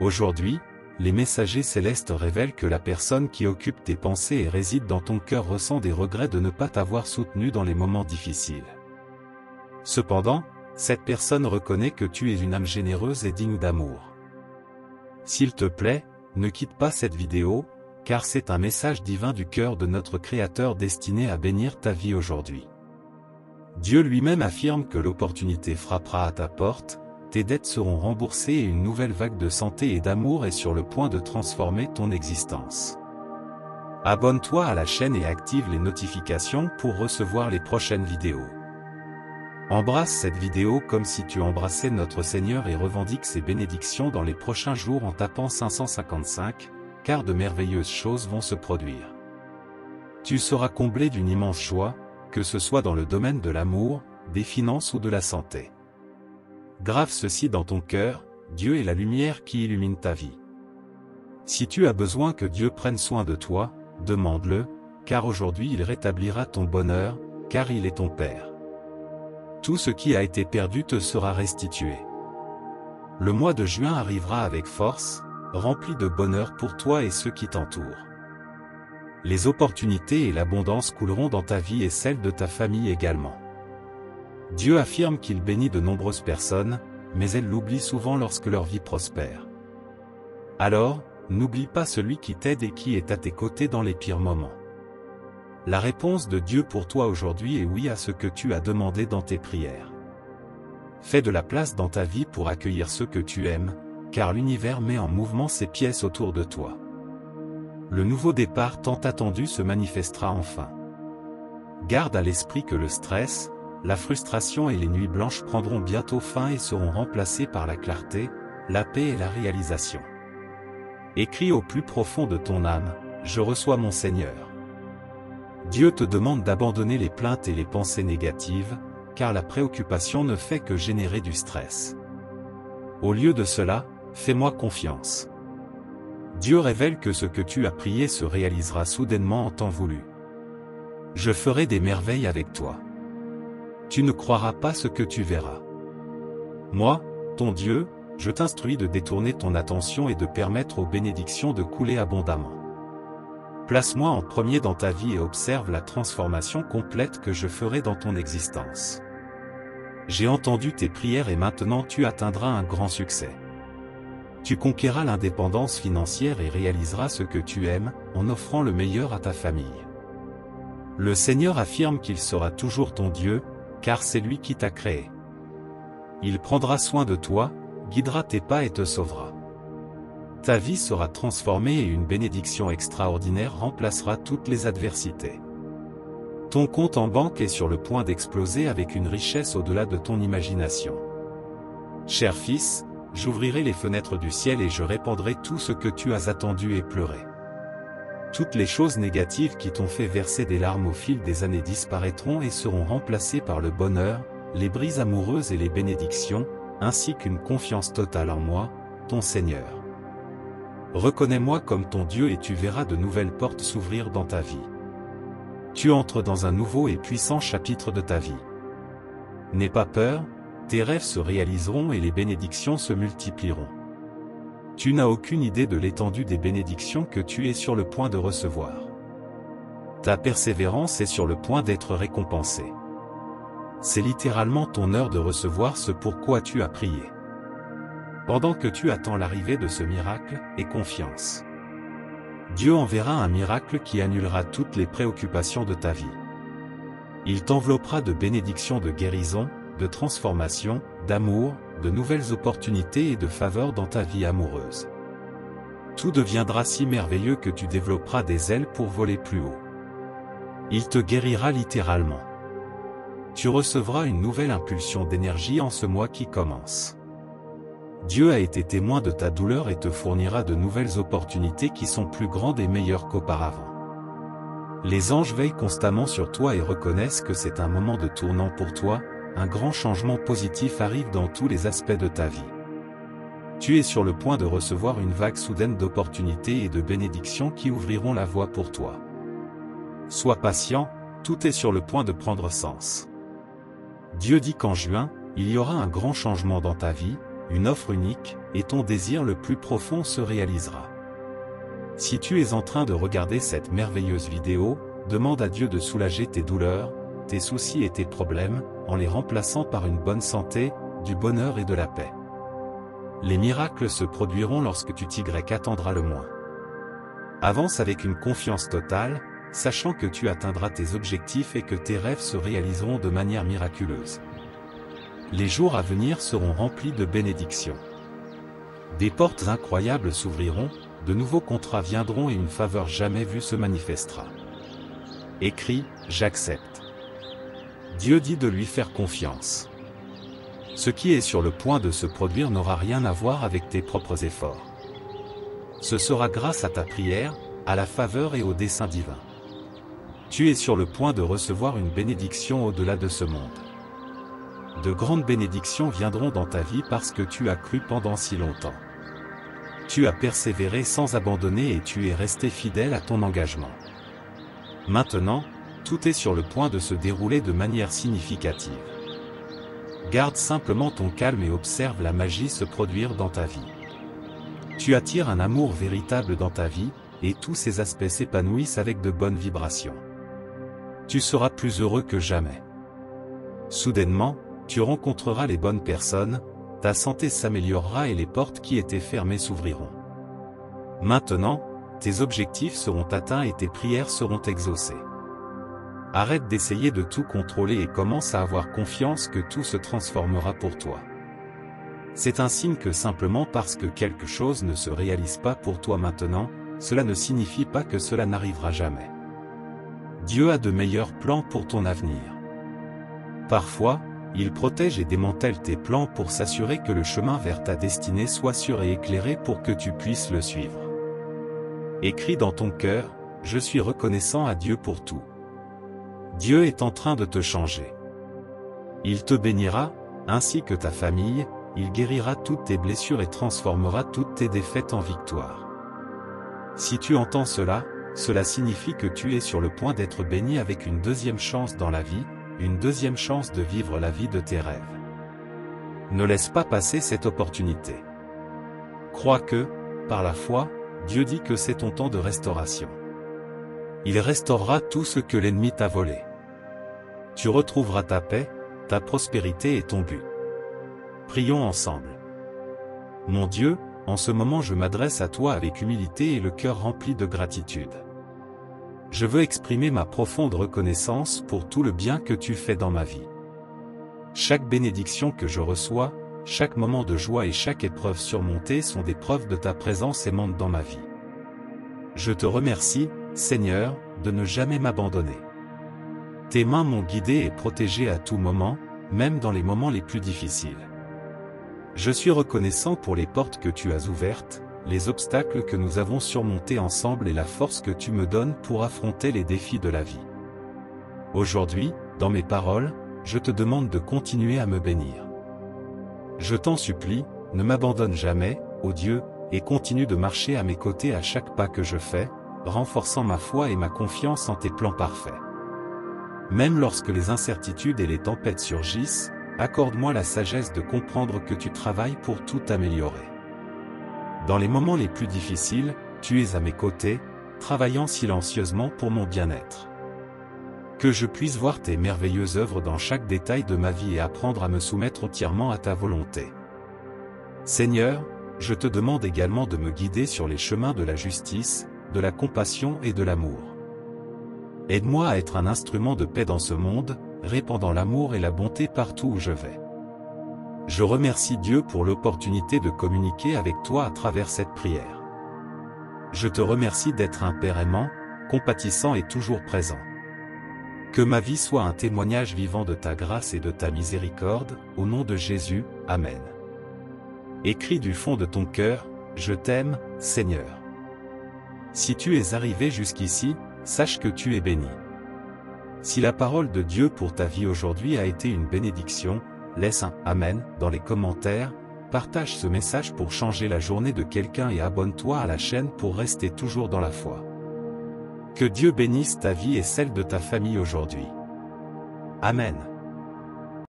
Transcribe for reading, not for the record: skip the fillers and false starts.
Aujourd'hui, les messagers célestes révèlent que la personne qui occupe tes pensées et réside dans ton cœur ressent des regrets de ne pas t'avoir soutenu dans les moments difficiles. Cependant, cette personne reconnaît que tu es une âme généreuse et digne d'amour. S'il te plaît, ne quitte pas cette vidéo, car c'est un message divin du cœur de notre Créateur destiné à bénir ta vie aujourd'hui. Dieu lui-même affirme que l'opportunité frappera à ta porte, tes dettes seront remboursées et une nouvelle vague de santé et d'amour est sur le point de transformer ton existence. Abonne-toi à la chaîne et active les notifications pour recevoir les prochaines vidéos. Embrasse cette vidéo comme si tu embrassais notre Seigneur et revendique ses bénédictions dans les prochains jours en tapant 555, car de merveilleuses choses vont se produire. Tu seras comblé d'une immense joie, que ce soit dans le domaine de l'amour, des finances ou de la santé. Grave ceci dans ton cœur, Dieu est la lumière qui illumine ta vie. Si tu as besoin que Dieu prenne soin de toi, demande-le, car aujourd'hui il rétablira ton bonheur, car il est ton Père. Tout ce qui a été perdu te sera restitué. Le mois de juin arrivera avec force, rempli de bonheur pour toi et ceux qui t'entourent. Les opportunités et l'abondance couleront dans ta vie et celle de ta famille également. Dieu affirme qu'il bénit de nombreuses personnes, mais elles l'oublient souvent lorsque leur vie prospère. Alors, n'oublie pas celui qui t'aide et qui est à tes côtés dans les pires moments. La réponse de Dieu pour toi aujourd'hui est oui à ce que tu as demandé dans tes prières. Fais de la place dans ta vie pour accueillir ceux que tu aimes, car l'univers met en mouvement ses pièces autour de toi. Le nouveau départ tant attendu se manifestera enfin. Garde à l'esprit que le stress, la frustration et les nuits blanches prendront bientôt fin et seront remplacées par la clarté, la paix et la réalisation. Écris au plus profond de ton âme, je reçois mon Seigneur. Dieu te demande d'abandonner les plaintes et les pensées négatives, car la préoccupation ne fait que générer du stress. Au lieu de cela, fais-moi confiance. Dieu révèle que ce que tu as prié se réalisera soudainement en temps voulu. Je ferai des merveilles avec toi. Tu ne croiras pas ce que tu verras. Moi, ton Dieu, je t'instruis de détourner ton attention et de permettre aux bénédictions de couler abondamment. Place-moi en premier dans ta vie et observe la transformation complète que je ferai dans ton existence. J'ai entendu tes prières et maintenant tu atteindras un grand succès. Tu conquéras l'indépendance financière et réaliseras ce que tu aimes, en offrant le meilleur à ta famille. Le Seigneur affirme qu'il sera toujours ton Dieu, car c'est lui qui t'a créé. Il prendra soin de toi, guidera tes pas et te sauvera. Ta vie sera transformée et une bénédiction extraordinaire remplacera toutes les adversités. Ton compte en banque est sur le point d'exploser avec une richesse au-delà de ton imagination. Cher fils, j'ouvrirai les fenêtres du ciel et je répandrai tout ce que tu as attendu et pleuré. Toutes les choses négatives qui t'ont fait verser des larmes au fil des années disparaîtront et seront remplacées par le bonheur, les brises amoureuses et les bénédictions, ainsi qu'une confiance totale en moi, ton Seigneur. Reconnais-moi comme ton Dieu et tu verras de nouvelles portes s'ouvrir dans ta vie. Tu entres dans un nouveau et puissant chapitre de ta vie. N'aie pas peur, tes rêves se réaliseront et les bénédictions se multiplieront. Tu n'as aucune idée de l'étendue des bénédictions que tu es sur le point de recevoir. Ta persévérance est sur le point d'être récompensée. C'est littéralement ton heure de recevoir ce pourquoi tu as prié. Pendant que tu attends l'arrivée de ce miracle, aie confiance. Dieu enverra un miracle qui annulera toutes les préoccupations de ta vie. Il t'enveloppera de bénédictions de guérison, de transformation, d'amour, de nouvelles opportunités et de faveurs dans ta vie amoureuse. Tout deviendra si merveilleux que tu développeras des ailes pour voler plus haut. Il te guérira littéralement. Tu recevras une nouvelle impulsion d'énergie en ce mois qui commence. Dieu a été témoin de ta douleur et te fournira de nouvelles opportunités qui sont plus grandes et meilleures qu'auparavant. Les anges veillent constamment sur toi et reconnaissent que c'est un moment de tournant pour toi, un grand changement positif arrive dans tous les aspects de ta vie. Tu es sur le point de recevoir une vague soudaine d'opportunités et de bénédictions qui ouvriront la voie pour toi. Sois patient, tout est sur le point de prendre sens. Dieu dit qu'en juin, il y aura un grand changement dans ta vie, une offre unique, et ton désir le plus profond se réalisera. Si tu es en train de regarder cette merveilleuse vidéo, demande à Dieu de soulager tes douleurs, tes soucis et tes problèmes, en les remplaçant par une bonne santé, du bonheur et de la paix. Les miracles se produiront lorsque tu t'y attendras le moins. Avance avec une confiance totale, sachant que tu atteindras tes objectifs et que tes rêves se réaliseront de manière miraculeuse. Les jours à venir seront remplis de bénédictions. Des portes incroyables s'ouvriront, de nouveaux contrats viendront et une faveur jamais vue se manifestera. Écris, j'accepte. Dieu dit de lui faire confiance. Ce qui est sur le point de se produire n'aura rien à voir avec tes propres efforts. Ce sera grâce à ta prière, à la faveur et au dessein divin. Tu es sur le point de recevoir une bénédiction au-delà de ce monde. De grandes bénédictions viendront dans ta vie parce que tu as cru pendant si longtemps. Tu as persévéré sans abandonner et tu es resté fidèle à ton engagement. Maintenant, tout est sur le point de se dérouler de manière significative. Garde simplement ton calme et observe la magie se produire dans ta vie. Tu attires un amour véritable dans ta vie, et tous ces aspects s'épanouissent avec de bonnes vibrations. Tu seras plus heureux que jamais. Soudainement, tu rencontreras les bonnes personnes, ta santé s'améliorera et les portes qui étaient fermées s'ouvriront. Maintenant, tes objectifs seront atteints et tes prières seront exaucées. Arrête d'essayer de tout contrôler et commence à avoir confiance que tout se transformera pour toi. C'est un signe que simplement parce que quelque chose ne se réalise pas pour toi maintenant, cela ne signifie pas que cela n'arrivera jamais. Dieu a de meilleurs plans pour ton avenir. Parfois, il protège et démantèle tes plans pour s'assurer que le chemin vers ta destinée soit sûr et éclairé pour que tu puisses le suivre. Écris dans ton cœur, je suis reconnaissant à Dieu pour tout. Dieu est en train de te changer. Il te bénira, ainsi que ta famille, il guérira toutes tes blessures et transformera toutes tes défaites en victoire. Si tu entends cela, cela signifie que tu es sur le point d'être béni avec une deuxième chance dans la vie, une deuxième chance de vivre la vie de tes rêves. Ne laisse pas passer cette opportunité. Crois que, par la foi, Dieu dit que c'est ton temps de restauration. Il restaurera tout ce que l'ennemi t'a volé. Tu retrouveras ta paix, ta prospérité et ton but. Prions ensemble. Mon Dieu, en ce moment je m'adresse à toi avec humilité et le cœur rempli de gratitude. Je veux exprimer ma profonde reconnaissance pour tout le bien que tu fais dans ma vie. Chaque bénédiction que je reçois, chaque moment de joie et chaque épreuve surmontée sont des preuves de ta présence aimante dans ma vie. Je te remercie, Seigneur, de ne jamais m'abandonner. Tes mains m'ont guidé et protégé à tout moment, même dans les moments les plus difficiles. Je suis reconnaissant pour les portes que tu as ouvertes, les obstacles que nous avons surmontés ensemble et la force que tu me donnes pour affronter les défis de la vie. Aujourd'hui, dans mes paroles, je te demande de continuer à me bénir. Je t'en supplie, ne m'abandonne jamais, ô Dieu, et continue de marcher à mes côtés à chaque pas que je fais, renforçant ma foi et ma confiance en tes plans parfaits. Même lorsque les incertitudes et les tempêtes surgissent, accorde-moi la sagesse de comprendre que tu travailles pour tout améliorer. Dans les moments les plus difficiles, tu es à mes côtés, travaillant silencieusement pour mon bien-être. Que je puisse voir tes merveilleuses œuvres dans chaque détail de ma vie et apprendre à me soumettre entièrement à ta volonté. Seigneur, je te demande également de me guider sur les chemins de la justice, de la compassion et de l'amour. Aide-moi à être un instrument de paix dans ce monde, répandant l'amour et la bonté partout où je vais. Je remercie Dieu pour l'opportunité de communiquer avec toi à travers cette prière. Je te remercie d'être un Père aimant, compatissant et toujours présent. Que ma vie soit un témoignage vivant de ta grâce et de ta miséricorde, au nom de Jésus, Amen. Écris du fond de ton cœur, je t'aime, Seigneur. Si tu es arrivé jusqu'ici, sache que tu es béni. Si la parole de Dieu pour ta vie aujourd'hui a été une bénédiction, laisse un « Amen » dans les commentaires, partage ce message pour changer la journée de quelqu'un et abonne-toi à la chaîne pour rester toujours dans la foi. Que Dieu bénisse ta vie et celle de ta famille aujourd'hui. Amen.